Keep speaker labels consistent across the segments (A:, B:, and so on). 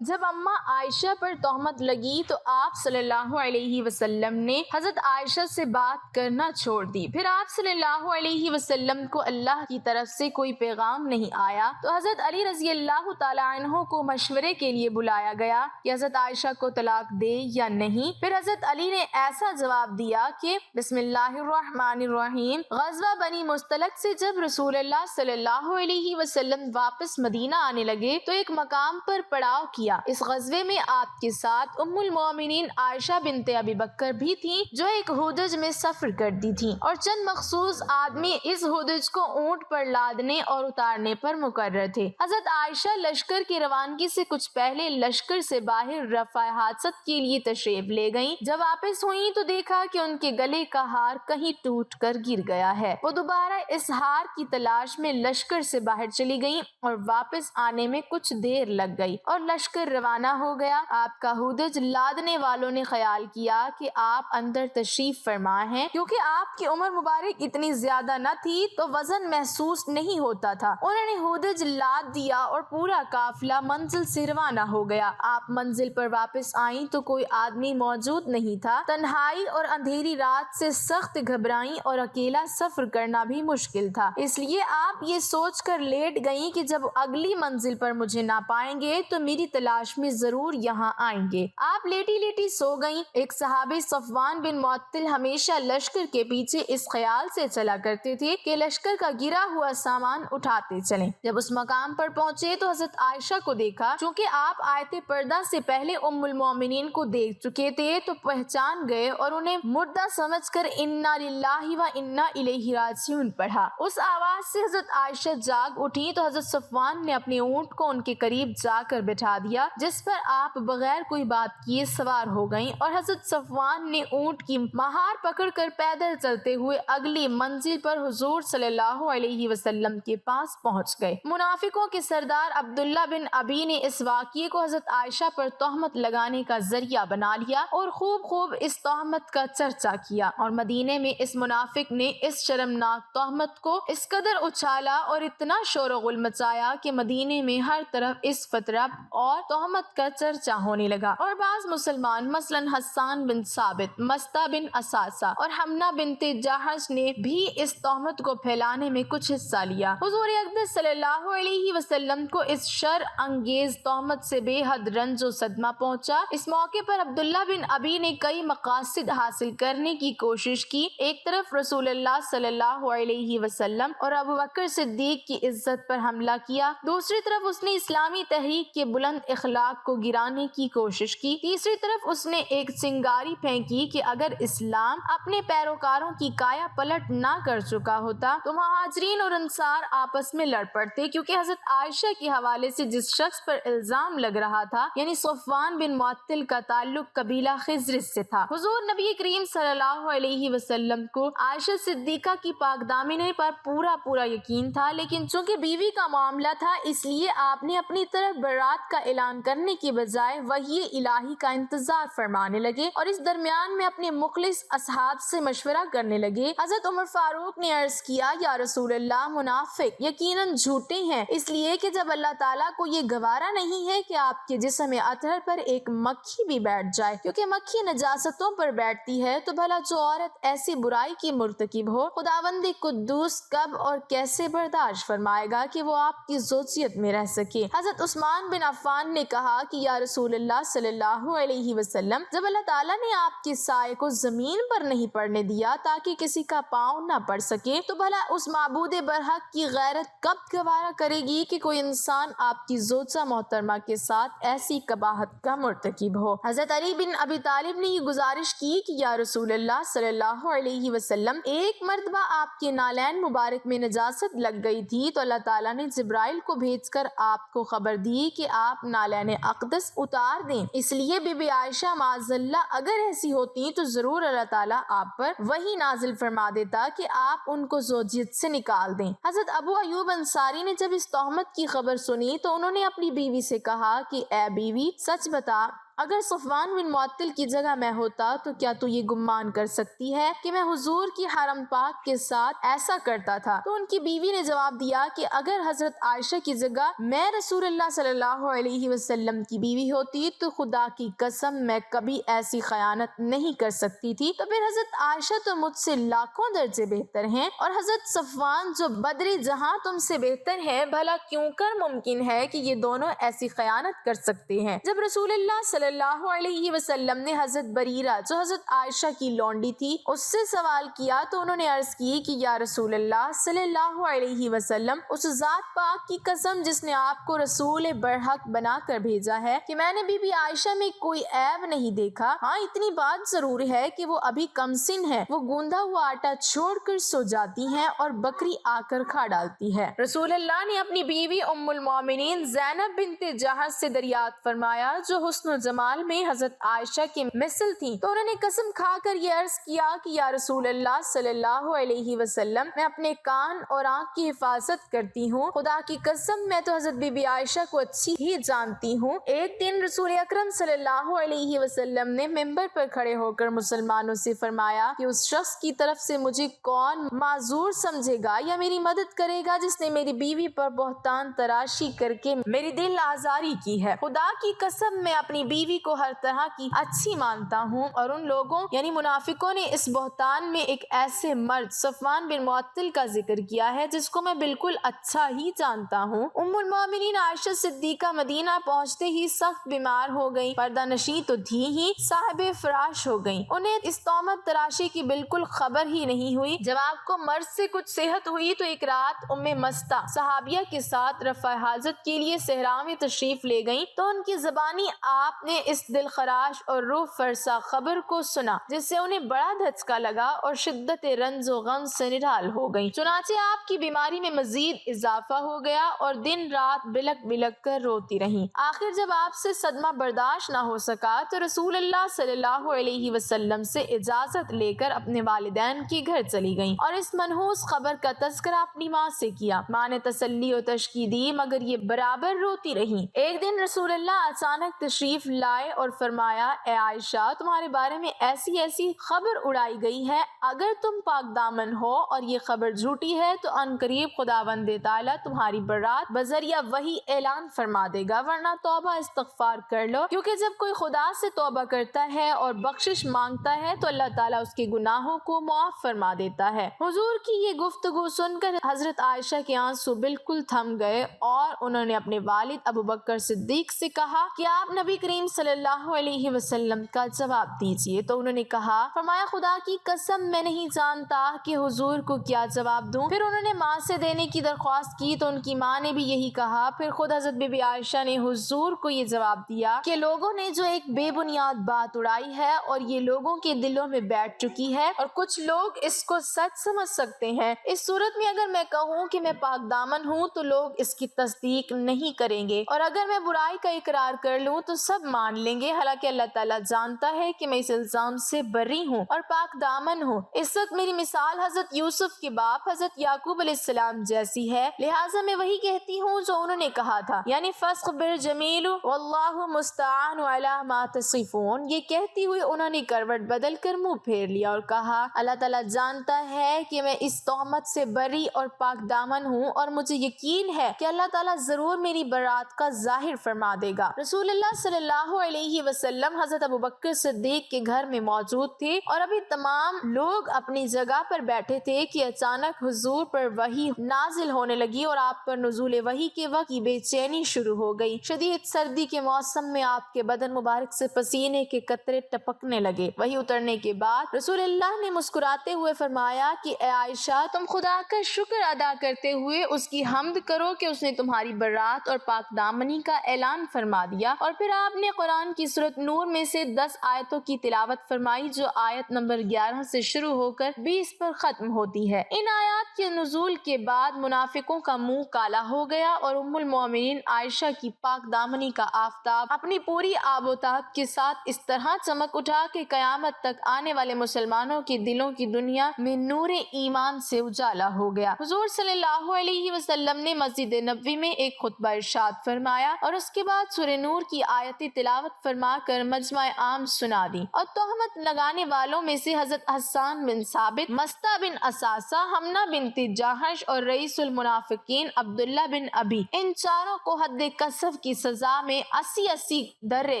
A: جب اماں عائشہ پر تہمت لگی تو آپ صلی اللہ علیہ وسلم نے حضرت عائشہ سے بات کرنا چھوڑ دی۔ پھر آپ صلی اللہ علیہ وسلم کو اللہ کی طرف سے کوئی پیغام نہیں آیا تو حضرت علی رضی اللہ تعالیٰ عنہ کو مشورے کے لیے بلایا گیا کہ حضرت عائشہ کو طلاق دے یا نہیں۔ پھر حضرت علی نے ایسا جواب دیا کہ بسم اللہ الرحمن الرحیم۔ غزوہ بنی مستلق سے جب رسول اللہ صلی اللہ علیہ وسلم واپس مدینہ آنے لگے تو ایک مقام پر پڑاؤ کیا۔ اس غزوے میں آپ کے ساتھ ام المومنین عائشہ بنت ابی بکر بھی تھیں جو ایک ہودج میں سفر کرتی تھیں، اور چند مخصوص آدمی اس ہودج کو اونٹ پر لادنے اور اتارنے پر مقرر تھے۔ حضرت عائشہ لشکر کی روانگی سے کچھ پہلے لشکر سے باہر رفع حاجت کے لیے تشریف لے گئیں۔ جب واپس ہوئیں تو دیکھا کہ ان کے گلے کا ہار کہیں ٹوٹ کر گر گیا ہے۔ وہ دوبارہ اس ہار کی تلاش میں لشکر سے باہر چلی گئیں اور واپس آنے میں کچھ دیر لگ گئی اور لشکر روانہ ہو گیا۔ آپ کا ہودج لادنے والوں نے خیال کیا کہ آپ اندر تشریف فرما ہیں، کیونکہ آپ کی عمر مبارک اتنی زیادہ نہ تھی تو وزن محسوس نہیں ہوتا تھا۔ انہوں نے ہودج لاد دیا اور پورا قافلہ منزل سے روانہ ہو گیا۔ آپ منزل پر واپس آئیں تو کوئی آدمی موجود نہیں تھا۔ تنہائی اور اندھیری رات سے سخت گھبرائیں اور اکیلا سفر کرنا بھی مشکل تھا، اس لیے آپ یہ سوچ کر لیٹ گئیں کہ جب اگلی منزل پر مجھے نہ پائیں گے تو میری تلاش میں ضرور یہاں آئیں گے۔ آپ لیٹی لیٹی سو گئیں۔ ایک صحابی صفوان بن معطل ہمیشہ لشکر کے پیچھے اس خیال سے چلا کرتے تھے کہ لشکر کا گرا ہوا سامان اٹھاتے چلیں۔ جب اس مقام پر پہنچے تو حضرت عائشہ کو دیکھا۔ چونکہ آپ آیت پردہ سے پہلے ام المومنین کو دیکھ چکے تھے تو پہچان گئے اور انہیں مردہ سمجھ کر انا للہ و انا الیہ راجعون پڑھا۔ اس آواز سے حضرت عائشہ جاگ اٹھی تو حضرت صفوان نے اپنے اونٹ کو ان کے قریب جا کر بٹھا دیا، جس پر آپ بغیر کوئی بات کیے سوار ہو گئیں، اور حضرت صفوان نے اونٹ کی مہار پکڑ کر پیدل چلتے ہوئے اگلی منزل پر حضور صلی اللہ علیہ وسلم کے پاس پہنچ گئے۔ منافقوں کے سردار عبداللہ بن ابی نے اس واقعے کو حضرت عائشہ پر تہمت لگانے کا ذریعہ بنا لیا اور خوب اس تہمت کا چرچا کیا، اور مدینے میں اس منافق نے اس شرمناک تہمت کو اس قدر اچھالا اور اتنا شور و غل مچایا کہ مدینے میں ہر طرف اس فترہ اور تہمت کا چرچا ہونے لگا، اور بعض مسلمان مثلاً حسان بن ثابت، مستہ بن اساسہ اور حمنہ بنت جہش نے بھی اس تہمت کو پھیلانے میں کچھ حصہ لیا۔ حضور اقدس صلی اللہ علیہ وسلم کو اس شر انگیز تہمت سے بے حد رنج و صدمہ پہنچا۔ اس موقع پر عبداللہ بن ابی نے کئی مقاصد حاصل کرنے کی کوشش کی۔ ایک طرف رسول اللہ صلی اللہ علیہ وسلم اور ابوبکر صدیق کی عزت پر حملہ کیا، دوسری طرف اس نے اسلامی تحریک کے بلند اخلاق کو گرانے کی کوشش کی، تیسری طرف اس نے ایک چنگاری پھینکی کہ اگر اسلام اپنے پیروکاروں کی کایا پلٹ نہ کر چکا ہوتا تو مہاجرین اور انصار آپس میں لڑ پڑتے، کیونکہ حضرت عائشہ کے حوالے سے جس شخص پر الزام لگ رہا تھا یعنی صفوان بن معطل کا تعلق قبیلہ خزرج سے تھا۔ حضور نبی کریم صلی اللہ علیہ وسلم کو عائشہ صدیقہ کی پاک دامنی پر پورا یقین تھا، لیکن چونکہ بیوی کا معاملہ تھا اس لیے آپ نے اپنی طرف برات کا اعلان کرنے کی بجائے وحی الہی کا انتظار فرمانے لگے، اور اس درمیان میں اپنے مخلص اصحاب سے مشورہ کرنے لگے۔ حضرت عمر فاروق نے عرض کیا، یا رسول اللہ، منافق یقیناً جھوٹے ہیں، اس لیے کہ جب اللہ تعالیٰ کو یہ گوارا نہیں ہے کہ آپ کے جسم اطہر پر ایک مکھی بھی بیٹھ جائے، کیونکہ مکھی نجاستوں پر بیٹھتی ہے، تو بھلا جو عورت ایسی برائی کی مرتکب ہو خداوند قدوس کب اور کیسے برداشت فرمائے گا کہ وہ آپ کی زوجیت میں رہ سکے۔ حضرت عثمان بن عفان نے کہا کہ یا رسول اللہ صلی اللہ علیہ وسلم، جب اللہ تعالیٰ نے آپ کے سائے کو زمین پر نہیں پڑنے دیا تاکہ کسی کا پاؤں نہ پڑ سکے، تو بھلا اس معبود برحق کی غیرت کب گوارا کرے گی کہ کوئی انسان آپ کی زوجہ محترمہ کے ساتھ ایسی قباحت کا مرتکب ہو۔ حضرت علی بن ابی طالب نے یہ گزارش کی کہ یا رسول اللہ صلی اللہ علیہ وسلم، ایک مرتبہ آپ کے نالین مبارک میں نجاست لگ گئی تھی تو اللہ تعالیٰ نے جبرائیل کو بھیج کر آپ کو خبر دی کہ آپ نالین اقدس اتار دیں، اس لیے بی بی عائشہ معاذ اللہ اگر ایسی ہوتی تو ضرور اللہ تعالیٰ آپ پر وہی نازل فرما دیتا کہ آپ ان کو زوجیت سے نکال دیں۔ حضرت ابو ایوب انصاری نے جب اس تہمت کی خبر سنی تو انہوں نے اپنی بیوی سے کہا کہ اے بیوی، سچ بتا، اگر صفوان بن معطل کی جگہ میں ہوتا تو کیا تو یہ گمان کر سکتی ہے کہ میں حضور کی حرم پاک کے ساتھ ایسا کرتا تھا؟ تو ان کی بیوی نے جواب دیا کہ اگر حضرت عائشہ کی جگہ میں رسول اللہ صلی اللہ علیہ وسلم کی بیوی ہوتی تو خدا کی قسم میں کبھی ایسی خیانت نہیں کر سکتی تھی۔ تو پھر حضرت عائشہ تو مجھ سے لاکھوں درجے بہتر ہیں، اور حضرت صفوان جو بدری جہاں تم سے بہتر ہے، بھلا کیوں کر ممکن ہے کہ یہ دونوں ایسی خیانت کر سکتے ہیں؟ جب رسول اللہ صلی اللہ علیہ وسلم نے حضرت بریرہ جو حضرت عائشہ کی لونڈی تھی اس سے سوال کیا تو انہوں نے عرض کی کہ یا رسول اللہ صلی اللہ علیہ وسلم، اس ذات پاک کی قسم جس نے آپ کو رسول برحق بنا کر بھیجا ہے کہ میں نے بی بی عائشہ میں کوئی عیب نہیں دیکھا۔ ہاں اتنی بات ضرور ہے کہ وہ ابھی کم سن ہے، وہ گوندا ہوا آٹا چھوڑ کر سو جاتی ہیں اور بکری آ کر کھا ڈالتی ہے۔ رسول اللہ نے اپنی بیوی ام المومنین زینب بنت جہش سے دریافت فرمایا جو حسن و جمال میں حضرت عائشہ کے مثل تھی، تو انہوں نے قسم کھا کر یہ عرض کیا کہ یا رسول اللہ صلی اللہ علیہ وسلم، میں اپنے کان اور آنکھ کی حفاظت کرتی ہوں، خدا کی قسم میں تو حضرت بی بی عائشہ کو اچھی ہی جانتی ہوں۔ ایک دن رسول اکرم صلی اللہ علیہ وسلم نے منبر پر کھڑے ہو کر مسلمانوں سے فرمایا کہ اس شخص کی طرف سے مجھے کون معذور سمجھے گا یا میری مدد کرے گا جس نے میری بیوی پر بہتان تراشی کر کے میری دل آزاری کی ہے؟ خدا کی قسم میں اپنی بیوی کو ہر طرح کی اچھی مانتا ہوں، اور ان لوگوں یعنی منافقوں نے اس بہتان میں ایک ایسے مرد صفوان بن معطل کا ذکر کیا ہے جس کو میں بالکل اچھا ہی جانتا ہوں۔ ام المومنین عائشہ صدیقہ مدینہ پہنچتے ہی سخت بیمار ہو گئی، پردہ نشیں تو تھی ہی، صاحب فراش ہو گئی، انہیں اس تہمت تراشی کی بالکل خبر ہی نہیں ہوئی۔ جب آپ کو مرض سے کچھ صحت ہوئی تو ایک رات ام مستہ صحابیہ کے ساتھ رفع حاجت کے لیے صحرا میں تشریف لے گئیں، تو ان کی زبانی آپ نے اس دل خراش اور روح فرسا خبر کو سنا جس سے انہیں بڑا دھچکا لگا اور شدت رنج و غم سے نڈھال ہو گئیں۔ چنانچہ آپ کی بیماری میں مزید اضافہ ہو گیا اور دن رات بلک بلک کر روتی رہیں۔ آخر جب آپ سے صدمہ برداشت نہ ہو سکا تو رسول اللہ صلی اللہ علیہ وسلم سے اجازت لے کر اپنے والدین کے گھر چلی گئیں اور اس منحوس خبر کا تذکرہ اپنی ماں سے کیا۔ ماں نے تسلی و تشکی دی مگر یہ برابر روتی رہیں۔ ایک دن رسول اللہ اچانک تشریف لائے اور فرمایا، اے عائشہ، تمہارے بارے میں ایسی ایسی خبر اڑائی گئی ہے، اگر تم پاک دامن ہو اور یہ خبر جھوٹی ہے تو ان قریب خداوند تعالیٰ تمہاری برات بذریعہ وحی اعلان فرما دے گا، ورنہ توبہ استغفار کر لو، کیونکہ جب کوئی خدا سے توبہ کرتا ہے اور بخشش مانگتا ہے تو اللہ تعالیٰ اس کے گناہوں کو معاف فرما دیتا ہے۔ حضور کی یہ گفتگو سن کر حضرت عائشہ کے آنسو بالکل تھم گئے اور انہوں نے اپنے والد ابو بکر صدیق سے کہا کہ آپ نبی کریم صلی اللہ علیہ وسلم کا جواب دیجیے۔ تو انہوں نے کہا، فرمایا خدا کی قسم میں نہیں جانتا کہ حضور کو کیا جواب دوں۔ پھر انہوں نے ماں سے دینے کی درخواست کی تو ان کی ماں نے بھی یہی کہا۔ پھر خود حضرت بی بی عائشہ نے حضور کو یہ جواب دیا کہ لوگوں نے جو ایک بے بنیاد بات اڑائی ہے اور یہ لوگوں کے دلوں میں بیٹھ چکی ہے اور کچھ لوگ اس کو سچ سمجھ سکتے ہیں، اس صورت میں اگر میں کہوں کہ میں پاک دامن ہوں تو لوگ اس کی تصدیق نہیں کریں گے، اور اگر میں برائی کا اقرار کر لوں تو سب مان لیں گے، حالانکہ اللہ تعالیٰ جانتا ہے کہ میں اس الزام سے بری ہوں اور پاک دامن ہوں۔ اس وقت میری مثال حضرت یوسف کے باپ حضرت یعقوب علیہ السلام جیسی ہے، لہٰذا میں وہی کہتی ہوں جو انہوں نے کہا تھا، یعنی فاصبر جمیل واللہ مستعان علی ما تصفون۔ یہ کہتی ہوئی انہوں نے کروٹ بدل کر منہ پھیر لیا اور کہا، اللہ تعالیٰ جانتا ہے کہ میں اس تہمت سے بری اور پاک دامن ہوں، اور مجھے یقین ہے کہ اللہ تعالیٰ ضرور میری برات کا ظاہر فرما دے گا۔ رسول اللہ صلی اللہ علیہ وسلم حضرت ابو بکر صدیق کے گھر میں موجود تھے اور ابھی تمام لوگ اپنی جگہ پر بیٹھے تھے کہ اچانک حضور پر وحی نازل ہونے لگی اور آپ پر نزول وحی کے وقت بے چینی شروع ہو گئی۔ شدید سردی کے موسم میں آپ کے بدن مبارک سے پسینے کے قطرے ٹپکنے لگے۔ وحی اترنے کے بعد رسول اللہ نے مسکراتے ہوئے فرمایا کہ اے عائشہ، تم خدا کا شکر ادا کرتے ہوئے اس کی حمد کرو کہ اس نے تمہاری برات اور پاک دامنی کا اعلان فرما دیا۔ اور پھر آپ نے قرآن کی سورۃ نور میں سے 10 آیتوں کی تلاوت فرمائی جو آیت نمبر 11 سے شروع ہو کر 20 پر ختم ہوتی ہے۔ ان آیات کے نزول کے بعد منافقوں کا منہ کالا ہو گیا اور ام المومنین عائشہ کی پاک دامنی کا آفتاب اپنی پوری آب و تاب کے ساتھ اس طرح چمک اٹھا کہ قیامت تک آنے والے مسلمانوں کے دلوں کی دنیا میں نور ایمان سے اجالا ہو گیا۔ حضور صلی اللہ علیہ وسلم نے مسجد نبوی میں ایک خطبہ ارشاد فرمایا اور اس کے بعد سورہ نور کی آیت تلاوت تلاوت فرما کر مجمع عام سنا دی، اور تہمت لگانے والوں میں سے حضرت حسان بن ثابت، مستہ بن اساسہ، حمنہ بنت جاحش اور رئیس المنافقین عبداللہ بن ابی، ان چاروں کو حد قذف کی سزا میں 80 درے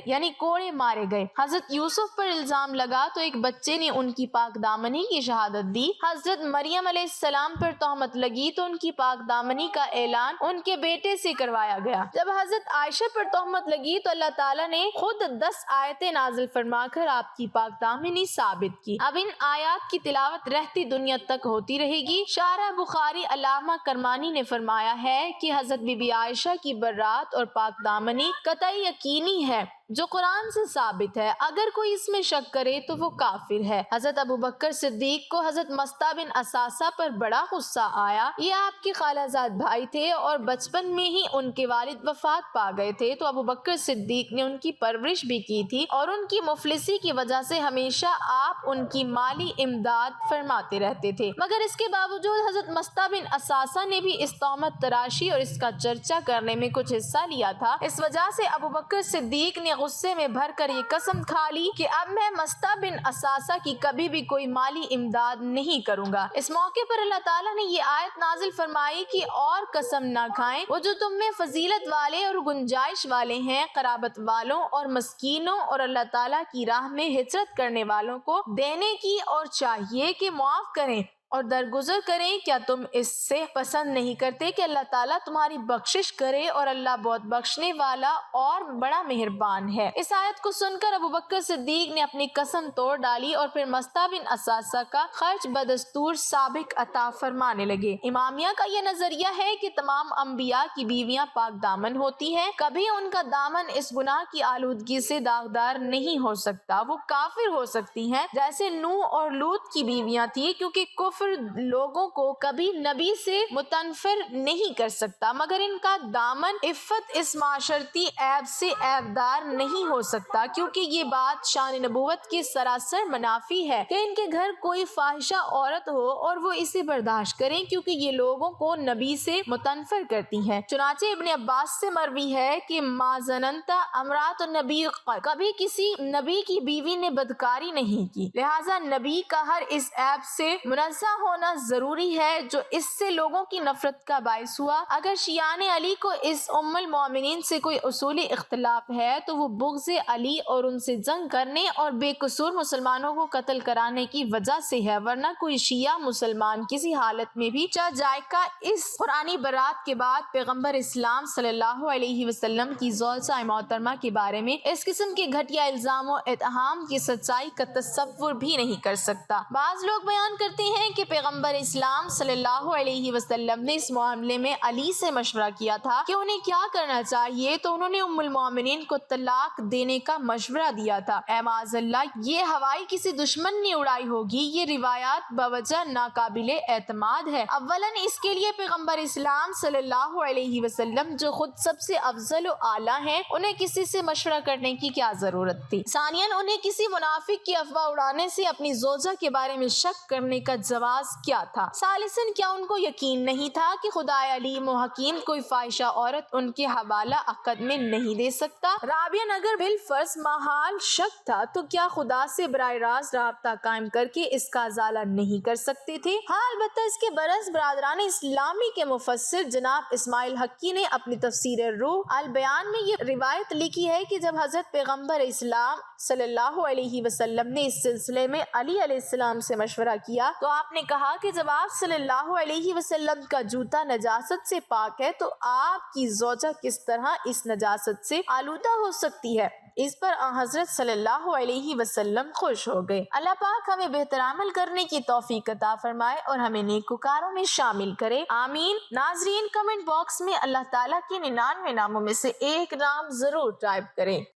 A: یعنی کوڑے مارے گئے۔ حضرت یوسف پر الزام لگا تو ایک بچے نے ان کی پاک دامنی کی شہادت دی۔ حضرت مریم علیہ السلام پر تہمت لگی تو ان کی پاک دامنی کا اعلان ان کے بیٹے سے کروایا گیا۔ جب حضرت عائشہ پر تہمت لگی تو اللہ تعالیٰ نے خود 10 آیتیں نازل فرما کر آپ کی پاک دامنی ثابت کی۔ اب ان آیات کی تلاوت رہتی دنیا تک ہوتی رہے گی۔ شارح بخاری علامہ کرمانی نے فرمایا ہے کہ حضرت بی بی عائشہ کی برات اور پاک دامنی قطعی یقینی ہے جو قرآن سے ثابت ہے، اگر کوئی اس میں شک کرے تو وہ کافر ہے۔ حضرت ابوبکر صدیق کو حضرت مستہ بن اساسہ پر بڑا غصہ آیا۔ یہ آپ کے خالہ زاد بھائی تھے اور بچپن میں ہی ان کے والد وفات پا گئے تھے، تو ابوبکر صدیق نے ان کی پرورش بھی کی تھی اور ان کی مفلسی کی وجہ سے ہمیشہ آپ ان کی مالی امداد فرماتے رہتے تھے، مگر اس کے باوجود حضرت مستہ بن اساسہ نے بھی اس تہمت تراشی اور اس کا چرچا کرنے میں کچھ حصہ لیا تھا۔ اس وجہ سے ابوبکر صدیق نے غصے میں بھر کر یہ قسم کھا لی کہ اب میں مستہ بن اساسہ کی کبھی بھی کوئی مالی امداد نہیں کروں گا۔ اس موقع پر اللہ تعالیٰ نے یہ آیت نازل فرمائی کہ اور قسم نہ کھائیں وہ جو تم میں فضیلت والے اور گنجائش والے ہیں، قرابت والوں اور مسکینوں اور اللہ تعالیٰ کی راہ میں ہجرت کرنے والوں کو دینے کی، اور چاہیے کہ معاف کریں اور درگزر کریں۔ کیا تم اس سے پسند نہیں کرتے کہ اللہ تعالیٰ تمہاری بخشش کرے، اور اللہ بہت بخشنے والا اور بڑا مہربان ہے۔ اس آیت کو سن کر ابوبکر صدیق نے اپنی قسم توڑ ڈالی اور پھر مستہ بن اساسہ کا خرچ بدستور سابق عطا فرمانے لگے۔ امامیہ کا یہ نظریہ ہے کہ تمام انبیاء کی بیویاں پاک دامن ہوتی ہیں، کبھی ان کا دامن اس گناہ کی آلودگی سے داغدار نہیں ہو سکتا۔ وہ کافر ہو سکتی ہیں جیسے نوح اور لوط کی بیویاں تھیں، کیونکہ کفر لوگوں کو کبھی نبی سے متنفر نہیں کر سکتا، مگر ان کا دامن عفت اس معاشرتی عیب سے عیبدار نہیں ہو سکتا، کیونکہ یہ بات شان نبوت کے سراسر منافی ہے کہ ان کے گھر کوئی فاحشہ عورت ہو اور وہ اسے برداشت کریں، کیونکہ یہ لوگوں کو نبی سے متنفر کرتی ہیں۔ چنانچہ ابن عباس سے مروی ہے کہ ما ظننت امرات النبی، کبھی کسی نبی کی بیوی نے بدکاری نہیں کی، لہٰذا نبی کا ہر اس عیب سے منزہ ہونا ضروری ہے جو اس سے لوگوں کی نفرت کا باعث ہوا۔ اگر شیعان علی کو اس ام المومنین سے کوئی اصولی اختلاف ہے تو وہ بغض علی اور ان سے جنگ کرنے اور بے قصور مسلمانوں کو قتل کرانے کی وجہ سے ہے، ورنہ کوئی شیعہ مسلمان کسی حالت میں بھی چاہ جائے کا اس قرآنی برات کے بعد پیغمبر اسلام صلی اللہ علیہ وسلم کی زوجہ محترمہ کے بارے میں اس قسم کے گھٹیا الزام و اتہام کی سچائی کا تصور بھی نہیں کر سکتا۔ بعض لوگ بیان کرتے ہیں کہ پیغمبر اسلام صلی اللہ علیہ وسلم نے اس معاملے میں علی سے مشورہ کیا تھا کہ انہیں کیا کرنا چاہیے، تو انہوں نے ام المومنین کو طلاق دینے کا مشورہ دیا تھا۔ اے معاذ اللہ، یہ ہوائی کسی دشمن نے اڑائی ہوگی، یہ روایات بوجہ ناقابل اعتماد ہے۔ اولاً اس کے لیے پیغمبر اسلام صلی اللہ علیہ وسلم جو خود سب سے افضل و اعلیٰ ہیں، انہیں کسی سے مشورہ کرنے کی کیا ضرورت تھی؟ ثانیاً انہیں کسی منافق کی افواہ اڑانے سے اپنی زوجہ کے بارے میں شک کرنے کا جواز کیا تھا؟ ثالثاً کیا ان کو یقین نہیں تھا کہ خدائے علیم و حکیم کوئی فاحشہ عورت ان کے حوالہ عقد میں نہیں دے سکتا؟ رابعاً اگر بالفرض محال شک تھا تو کیا خدا سے براہ راست رابطہ قائم کر کے اس کا ازالہ نہیں کر سکتے تھے؟ ہاں، البتہ اس کے برعکس برادران اسلامی کے مفسر جناب اسماعیل حقی نے اپنی تفسیر روح البیان میں یہ روایت لکھی ہے کہ جب حضرت پیغمبر اسلام صلی اللہ علیہ وسلم نے اس سلسلے میں علی علیہ السلام سے مشورہ کیا تو آپ نے کہا کہ جب آپ صلی اللہ علیہ وسلم کا جوتا نجاست سے پاک ہے تو آپ کی زوجہ کس طرح اس نجاست سے آلودہ ہو سکتی ہے؟ اس پر حضرت صلی اللہ علیہ وسلم خوش ہو گئے۔ اللہ پاک ہمیں بہتر عمل کرنے کی توفیق عطا فرمائے اور ہمیں نیکوکاروں میں شامل کرے، آمین۔ ناظرین، کمنٹ باکس میں اللہ تعالیٰ کے 99 ناموں میں سے ایک نام ضرور ٹائپ کریں۔